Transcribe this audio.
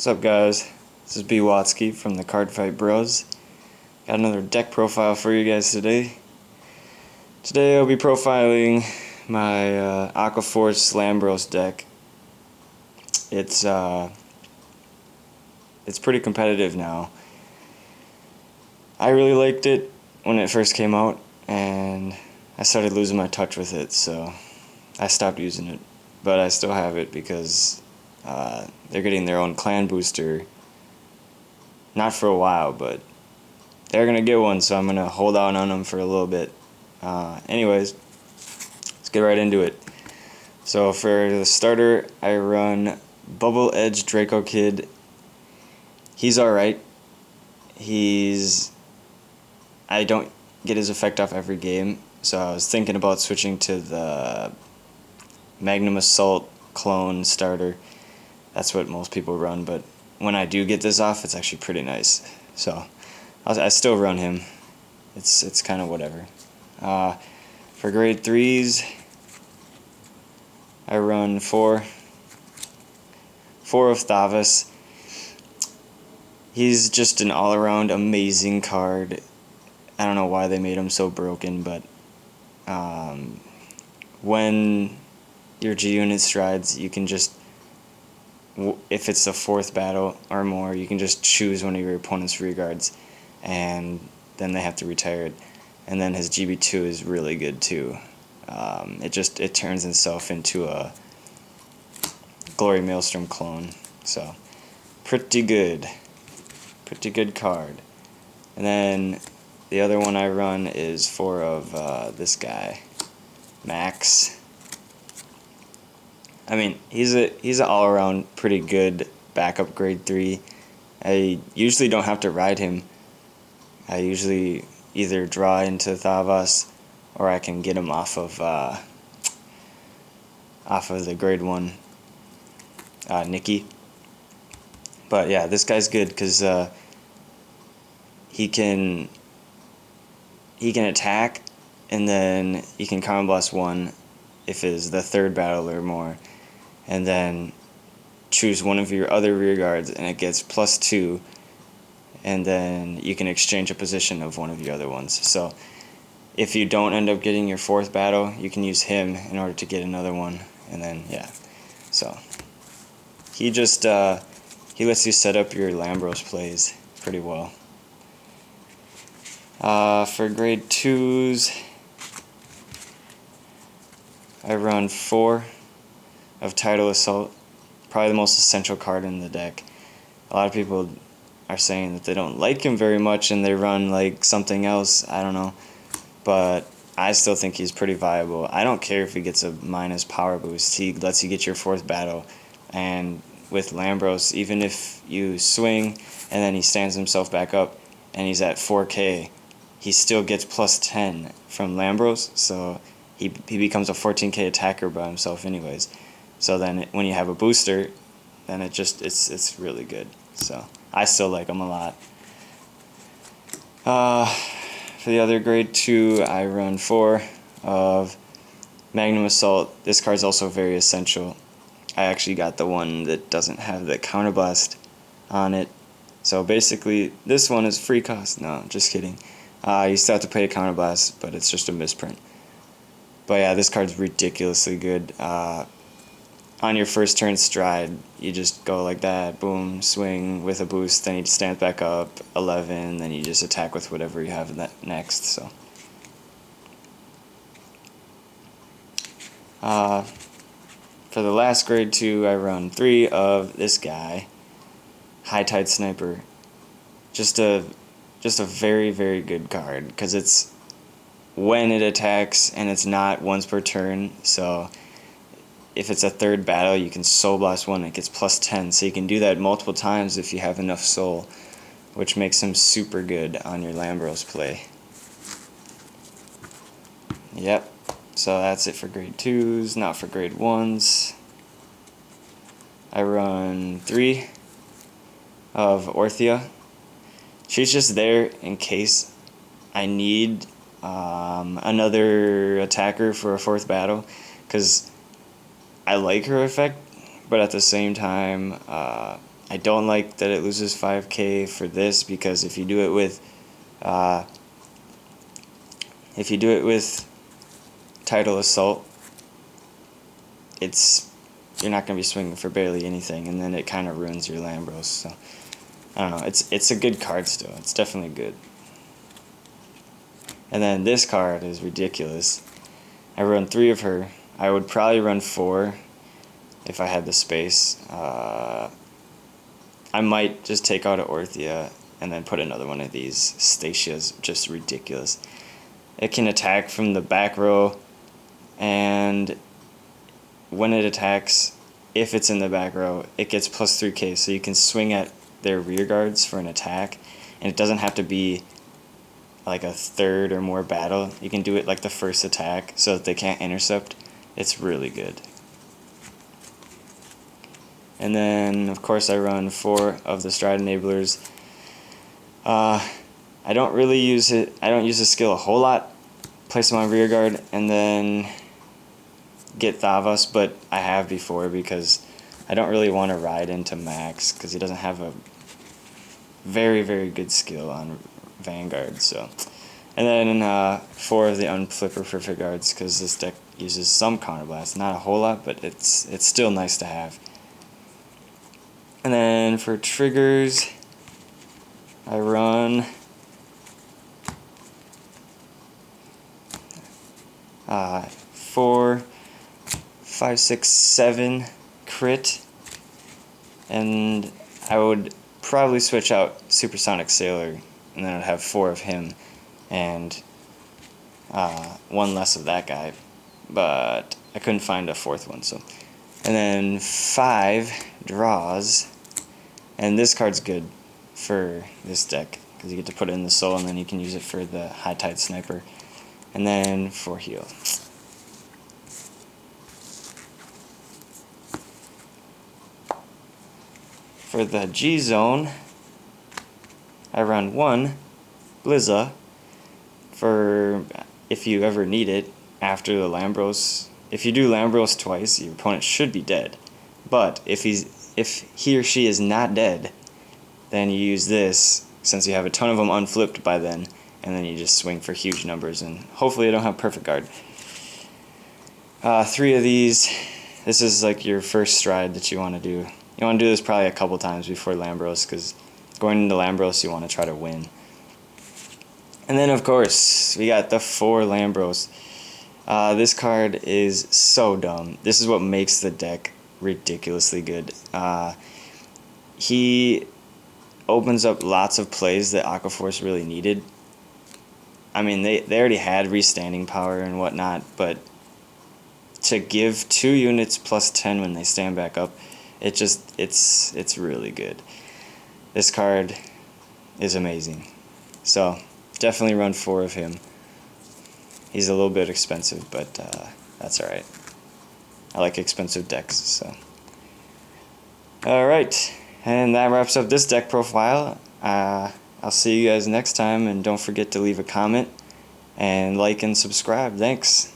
What's up, guys? This is Bwatsky from the Cardfight Bros. Got another deck profile for you guys today. Today I'll be profiling my Aqua Force Lambros deck. It's pretty competitive now. I really liked it when it first came out, and I started losing my touch with it, so I stopped using it. But I still have it because they're getting their own clan booster. Not for a while, but they're going to get one, so I'm going to hold out on them for a little bit. Anyways, let's get right into it. So for the starter, I run Bubble Edge Draco Kid. He's alright. I don't get his effect off every game, so I was thinking about switching to the Magnum Assault clone starter. That's what most people run, but when I do get this off, it's actually pretty nice. So I still run him. It's kind of whatever. For grade 3s, I run four of Thavas. He's just an all-around amazing card. I don't know why they made him so broken, but when your G unit strides, you can just, if it's the 4th battle or more, you can just choose one of your opponent's rear guards, and then they have to retire it. And then his GB2 is really good too. It turns itself into a Glory Maelstrom clone, so pretty good card. And then the other one I run is 4 of this guy, Max. I mean, he's an all-around pretty good backup grade 3. I usually don't have to ride him. I usually either draw into Thavas, or I can get him off of the grade 1 Nikki. But yeah, this guy's good because he can attack, and then he can Counter Blast 1 if it's the 3rd battle or more, and then choose one of your other rear guards, and it gets +2, and then you can exchange a position of one of your other ones. So if you don't end up getting your 4th battle, you can use him in order to get another one, and then yeah. So he just he lets you set up your Lambros plays pretty well. For grade 2s, I run 4 of Tidal Assault, probably the most essential card in the deck. A lot of people are saying that they don't like him very much and they run like something else, I don't know, but I still think he's pretty viable. I don't care if he gets a minus power boost, he lets you get your 4th battle, and with Lambros, even if you swing and then he stands himself back up and he's at 4k, he still gets +10 from Lambros, so he becomes a 14k attacker by himself anyways. So then when you have a booster, then it's really good. So I still like him a lot. For the other grade 2, I run 4 of Magnum Assault. This card's also very essential. I actually got the one that doesn't have the Counterblast on it. So basically, this one is free cost. No, just kidding. You still have to pay a Counterblast, but it's just a misprint. But yeah, this card's ridiculously good. On your first turn stride, you just go like that, boom, swing with a boost, then you stand back up, 11, then you just attack with whatever you have next. So for the last grade 2, I run 3 of this guy, High Tide Sniper. Just a very, very good card, because it's when it attacks, and it's not once per turn, so if it's a 3rd battle, you can Soul Blast 1, it gets +10, so you can do that multiple times if you have enough soul, which makes him super good on your Lambros play. Yep, so that's it for grade 2s, not for grade 1s. I run 3 of Orthia. She's just there in case I need another attacker for a 4th battle, because I like her effect, but at the same time, I I don't like that it loses 5k for this, because if you do it with Tidal Assault, you're not going to be swinging for barely anything, and then it kind of ruins your Lambros. So I don't know. It's a good card still. It's definitely good. And then this card is ridiculous. I run 3 of her. I would probably run 4 if I had the space. I might just take out an Orthia and then put another one of these. Statia's just ridiculous. It can attack from the back row, and when it attacks, if it's in the back row, it gets plus 3k, so you can swing at their rear guards for an attack, and it doesn't have to be like a third or more battle. You can do it like the first attack so that they can't intercept. It's really good. And then of course I run 4 of the Stride Enablers. I don't really use it. I don't use the skill a whole lot. Place them on rear guard and then get Thavas, but I have before because I don't really want to ride into Max because he doesn't have a very, very good skill on Vanguard. So, and then 4 of the Unflipper Perfect Guards because this deck uses some counterblast, not a whole lot, but it's still nice to have. And then for triggers, I run 4, 5, 6, 7 crit, and I would probably switch out Supersonic Sailor, and then I'd have 4 of him and 1 less of that guy, but I couldn't find a 4th one. So, and then 5 draws, and this card's good for this deck because you get to put it in the soul, and then you can use it for the High Tide Sniper, and then 4 heal. For the G zone, I run 1 Blizza for if you ever need it after the Lambros. If you do Lambros twice, your opponent should be dead. But if he or she is not dead, then you use this, since you have a ton of them unflipped by then, and then you just swing for huge numbers, and hopefully you don't have Perfect Guard. 3 of these. This is like your first stride that you want to do. You want to do this probably a couple times before Lambros, because going into Lambros you want to try to win. And then of course we got the 4 Lambros. This card is so dumb. This is what makes the deck ridiculously good. He opens up lots of plays that Aquaforce really needed. I mean, they already had restanding power and whatnot, but to give 2 units plus 10 when they stand back up, it's really good. This card is amazing. So definitely run 4 of him. He's a little bit expensive, but that's alright. I like expensive decks, so. Alright, and that wraps up this deck profile. I'll see you guys next time, and don't forget to leave a comment and like and subscribe. Thanks.